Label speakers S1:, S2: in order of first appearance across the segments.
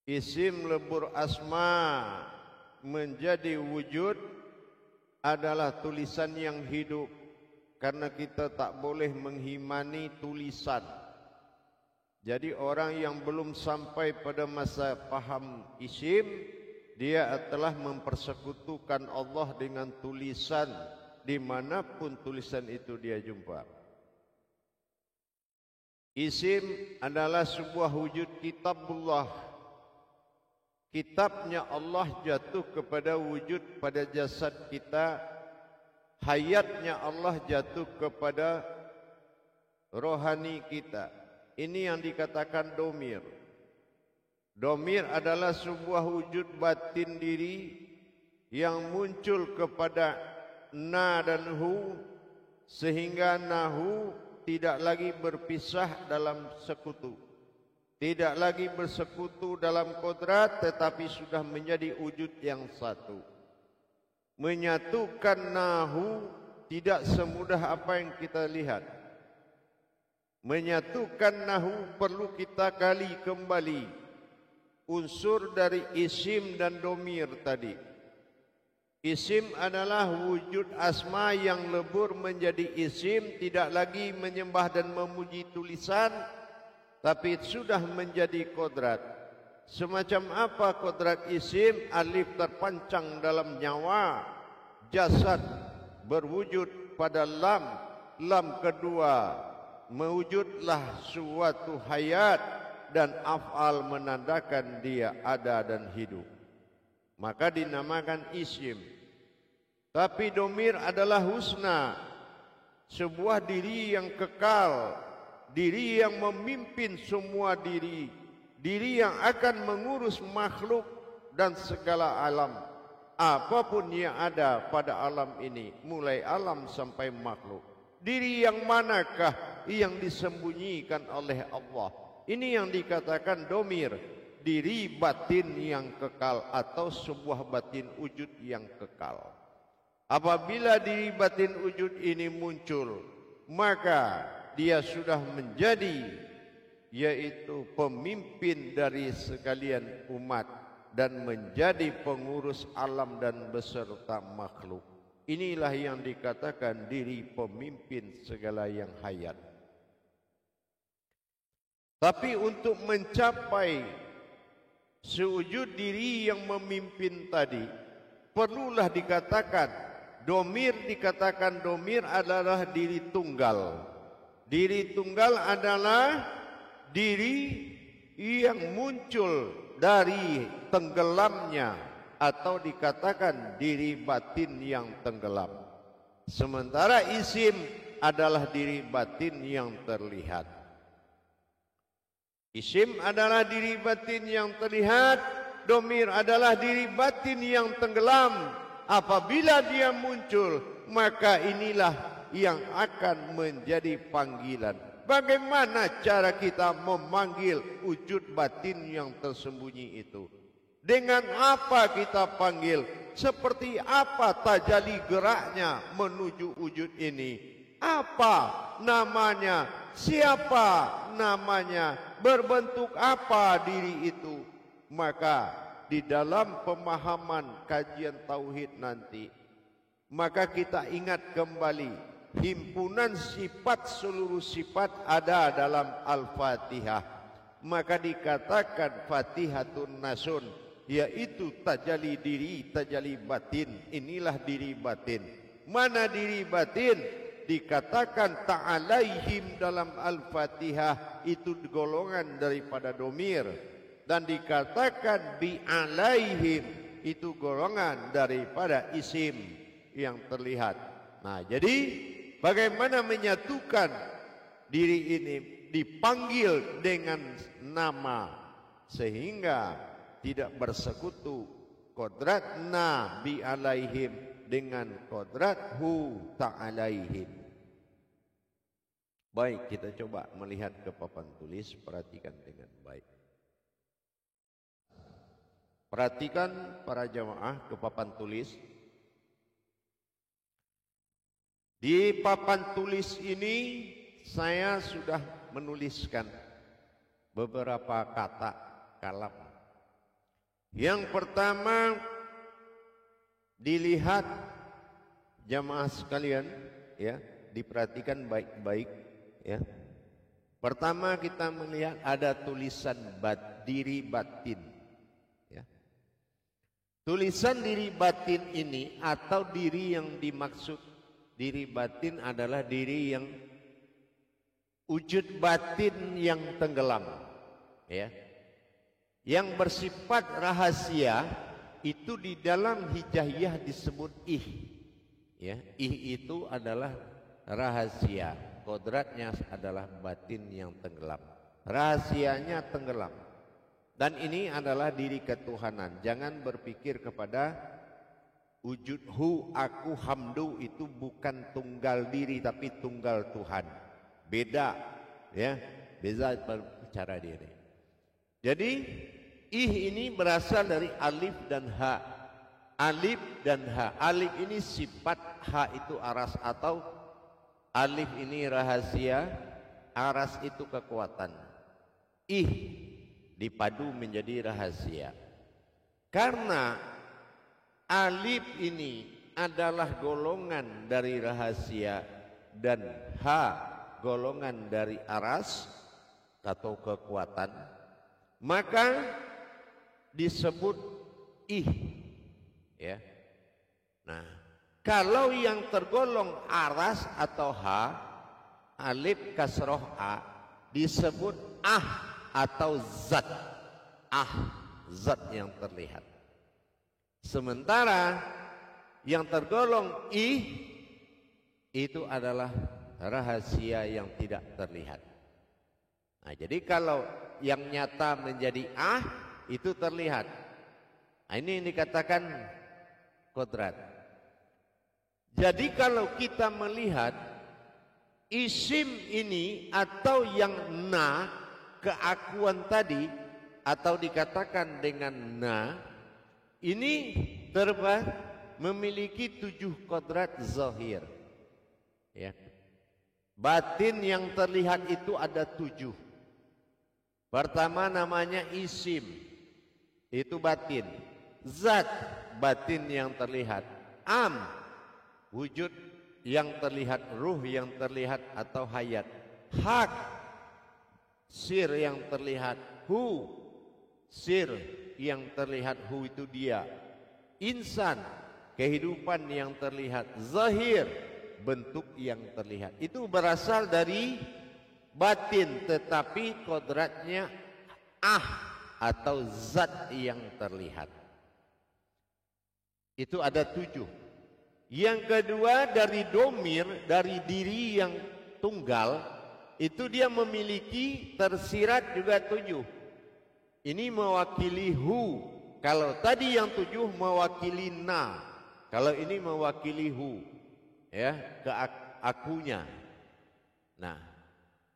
S1: isim lebur asma menjadi wujud adalah tulisan yang hidup, karena kita tak boleh menghimani tulisan. Jadi orang yang belum sampai pada masa paham isim, dia telah mempersekutukan Allah dengan tulisan dimanapun tulisan itu dia jumpa. Isim adalah sebuah wujud kitabullah. Kitabnya Allah jatuh kepada wujud pada jasad kita. Hayatnya Allah jatuh kepada rohani kita. Ini yang dikatakan domir. Domir adalah sebuah wujud batin diri yang muncul kepada na dan hu, sehingga nahu tidak lagi berpisah dalam sekutu, tidak lagi bersekutu dalam kodrat, tetapi sudah menjadi wujud yang satu. Menyatukan nahu tidak semudah apa yang kita lihat. Menyatukan nahu perlu kita gali kembali unsur dari isim dan domir tadi. Isim adalah wujud asma yang lebur menjadi isim, tidak lagi menyembah dan memuji tulisan, tapi sudah menjadi kodrat. Semacam apa kodrat isim? Alif terpancang dalam nyawa, jasad berwujud pada lam, lam kedua mewujudlah suatu hayat, dan af'al menandakan dia ada dan hidup, maka dinamakan isim. Tapi domir adalah husna, sebuah diri yang kekal, diri yang memimpin semua diri, diri yang akan mengurus makhluk dan segala alam, apapun yang ada pada alam ini, mulai alam sampai makhluk. Diri yang manakah yang disembunyikan oleh Allah? Ini yang dikatakan domir, diri batin yang kekal atau sebuah batin wujud yang kekal. Apabila diri batin wujud ini muncul, maka dia sudah menjadi, yaitu pemimpin dari sekalian umat dan menjadi pengurus alam dan beserta makhluk. Inilah yang dikatakan diri pemimpin segala yang hayat. Tapi untuk mencapai sewujud diri yang memimpin tadi, perlulah dikatakan domir. Dikatakan domir adalah diri tunggal. Diri tunggal adalah diri yang muncul dari tenggelamnya, atau dikatakan diri batin yang tenggelam. Sementara isim adalah diri batin yang terlihat. Isim adalah diri batin yang terlihat, domir adalah diri batin yang tenggelam. Apabila dia muncul, maka inilah yang akan menjadi panggilan. Bagaimana cara kita memanggil wujud batin yang tersembunyi itu? Dengan apa kita panggil? Seperti apa tajalli geraknya menuju wujud ini? Apa namanya? Siapa namanya? Berbentuk apa diri itu? Maka di dalam pemahaman kajian tauhid nanti, maka kita ingat kembali himpunan sifat, seluruh sifat ada dalam Al-Fatihah. Maka dikatakan Fatihatun Nasun, yaitu tajalli diri, tajalli batin. Inilah diri batin. Mana diri batin? Dikatakan ta'alaihim dalam Al-Fatihah, itu golongan daripada domir. Dan dikatakan bi'alaihim, itu golongan daripada isim yang terlihat. Nah, jadi bagaimana menyatukan diri ini? Dipanggil dengan nama sehingga tidak bersekutu kodrat na bi'alaihim dengan kodrat hu ta'alaihim. Baik, kita coba melihat ke papan tulis, perhatikan dengan baik. Perhatikan para jamaah ke papan tulis. Di papan tulis ini saya sudah menuliskan beberapa kata kalam Yang pertama dilihat jamaah sekalian, ya, diperhatikan baik-baik, ya. Pertama kita melihat ada tulisan diri batin, ya. Tulisan diri batin ini atau diri yang dimaksud diri batin adalah diri yang wujud batin yang tenggelam, ya. Yang bersifat rahasia itu di dalam hijaiyah disebut ih, ya. Ih itu adalah rahasia, kodratnya adalah batin yang tenggelam, rahasianya tenggelam. Dan ini adalah diri ketuhanan. Jangan berpikir kepada wujud hu, aku, hamdu itu bukan tunggal diri tapi tunggal Tuhan. Beda, ya, beda cara diri. Jadi ih ini berasal dari alif dan ha. Alif dan ha. Alif ini sifat, ha itu aras atau alif ini rahasia, aras itu kekuatan. Ih dipadu menjadi rahasia. Karena alif ini adalah golongan dari rahasia dan ha golongan dari aras atau kekuatan, maka disebut ih, ya. Nah, kalau yang tergolong aras atau ha, alif kasroh a, disebut atau zat. Zat yang terlihat. Sementara yang tergolong ih itu adalah rahasia yang tidak terlihat. Nah, jadi kalau yang nyata menjadi itu terlihat. Nah, ini yang dikatakan kodrat. Jadi kalau kita melihat isim ini atau yang na, keakuan tadi, atau dikatakan dengan na, ini memiliki 7 kodrat zahir, ya. Batin yang terlihat itu ada 7. Pertama namanya isim, itu batin. Zat, batin yang terlihat. Wujud yang terlihat, ruh yang terlihat atau hayat. Hak, sir yang terlihat. Hu, sir yang terlihat, hu itu dia. Insan, kehidupan yang terlihat. Zahir, bentuk yang terlihat. Itu berasal dari batin, tetapi kodratnya atau zat yang terlihat. Itu ada 7. Yang kedua dari domir, dari diri yang tunggal, itu dia memiliki tersirat juga 7. Ini mewakili hu. Kalau tadi yang 7 mewakili na, kalau ini mewakili hu, ya, ke akunya. Nah,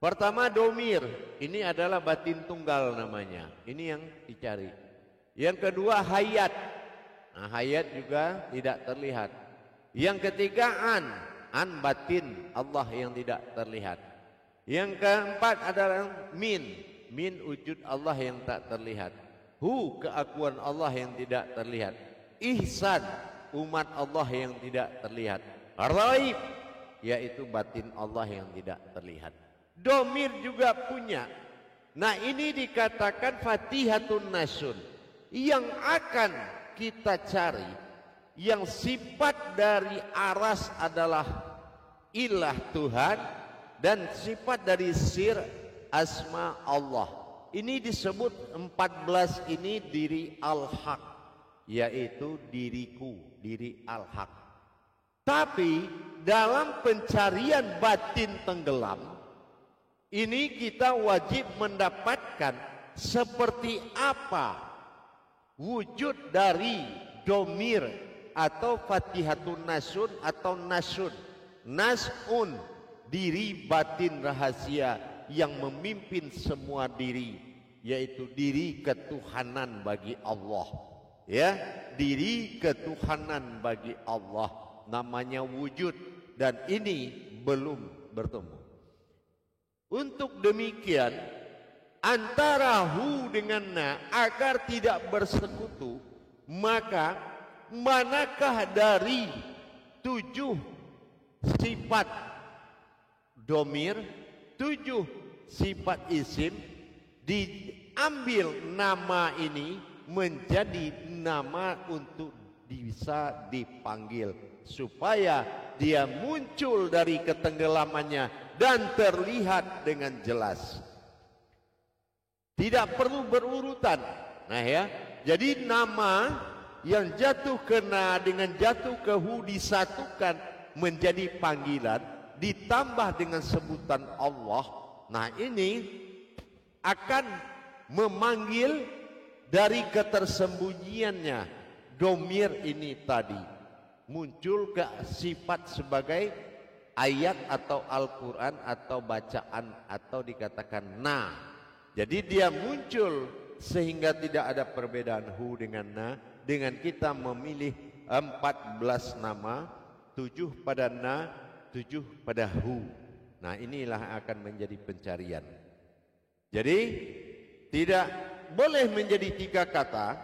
S1: pertama domir, ini adalah batin tunggal namanya. Ini yang dicari. Yang kedua hayat. Nah, hayat juga tidak terlihat. Yang ketiga an batin Allah yang tidak terlihat. Yang keempat adalah min wujud Allah yang tak terlihat. Hu, keakuan Allah yang tidak terlihat. Ihsan, umat Allah yang tidak terlihat. Raib, yaitu batin Allah yang tidak terlihat. Domir juga punya. Nah, ini dikatakan Fatihatun Nasun. Yang akan kita cari, yang sifat dari aras adalah ilah Tuhan, dan sifat dari sir asma Allah. Ini disebut 14 ini diri al-haq, yaitu diriku, diri al-haq. Tapi dalam pencarian batin tenggelam ini kita wajib mendapatkan seperti apa wujud dari domir atau Fatihatun Nasun atau nasun. Nasun, diri batin rahasia yang memimpin semua diri, yaitu diri ketuhanan bagi Allah, ya, diri ketuhanan bagi Allah, namanya wujud, dan ini belum bertemu. Untuk demikian antara hu dengan na agar tidak bersekutu, maka manakah dari 7 sifat domir, 7 sifat isim diambil nama ini menjadi nama untuk bisa dipanggil supaya dia muncul dari ketenggelamannya dan terlihat dengan jelas. Tidak perlu berurutan. Nah ya, jadi nama yang jatuh ke na dengan jatuh ke hu disatukan menjadi panggilan ditambah dengan sebutan Allah. Nah ini akan memanggil dari ketersembunyiannya domir ini tadi muncul ke sifat sebagai ayat atau Al-Quran atau bacaan atau dikatakan na. Jadi dia muncul sehingga tidak ada perbedaan hu dengan na, dengan kita memilih 14 nama, 7 pada na, 7 pada hu. Nah inilah akan menjadi pencarian. Jadi tidak boleh menjadi 3 kata,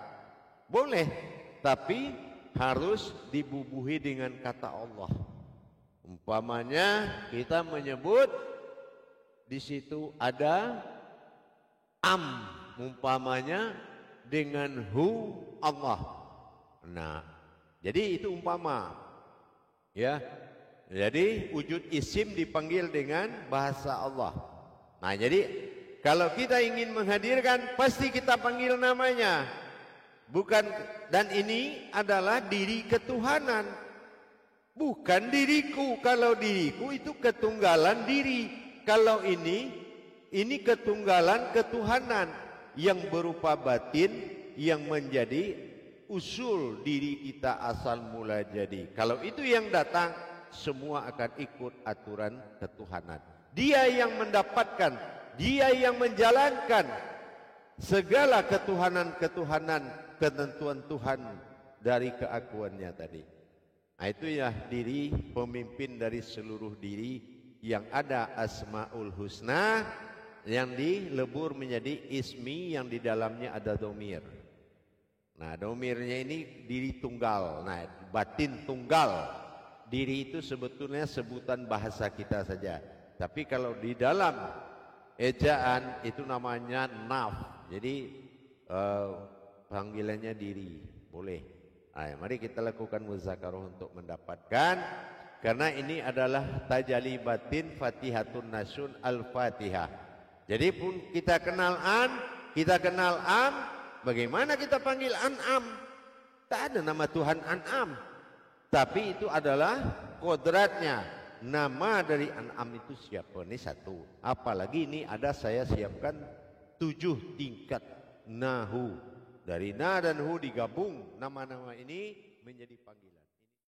S1: boleh, tapi harus dibubuhi dengan kata Allah. Umpamanya kita menyebut di situ ada umpamanya dengan hu Allah. Nah, jadi itu umpama. Ya. Jadi wujud isim dipanggil dengan bahasa Allah. Nah, jadi kalau kita ingin menghadirkan pasti kita panggil namanya. Bukan, dan ini adalah diri ketuhanan. Bukan diriku. Kalau diriku itu ketunggalan diri. Kalau ini ketunggalan ketuhanan yang berupa batin yang menjadi usul diri kita asal mula jadi. Kalau itu yang datang, semua akan ikut aturan ketuhanan. Dia yang mendapatkan, dia yang menjalankan segala ketuhanan-ketuhanan, ketentuan Tuhan dari keakuannya tadi. Nah, itu ya diri pemimpin dari seluruh diri yang ada Asmaul Husna yang dilebur menjadi ismi yang di dalamnya ada domir. Nah, domirnya ini diri tunggal. Nah, batin tunggal. Diri itu sebetulnya sebutan bahasa kita saja. Tapi kalau di dalam ejaan itu namanya naf. Jadi panggilannya diri. Boleh. Nah, mari kita lakukan muzakarah untuk mendapatkan. Karena ini adalah tajalli batin Fatihatun Nasun Al-Fatihah. Jadi pun kita kenal kita kenal bagaimana kita panggil An'am? Tak ada nama Tuhan An'am. Tapi itu adalah kodratnya. Nama dari An'am itu siapa? Ini satu. Apalagi ini ada saya siapkan 7 tingkat nahu. Dari na dan hu digabung nama-nama ini menjadi panggilan.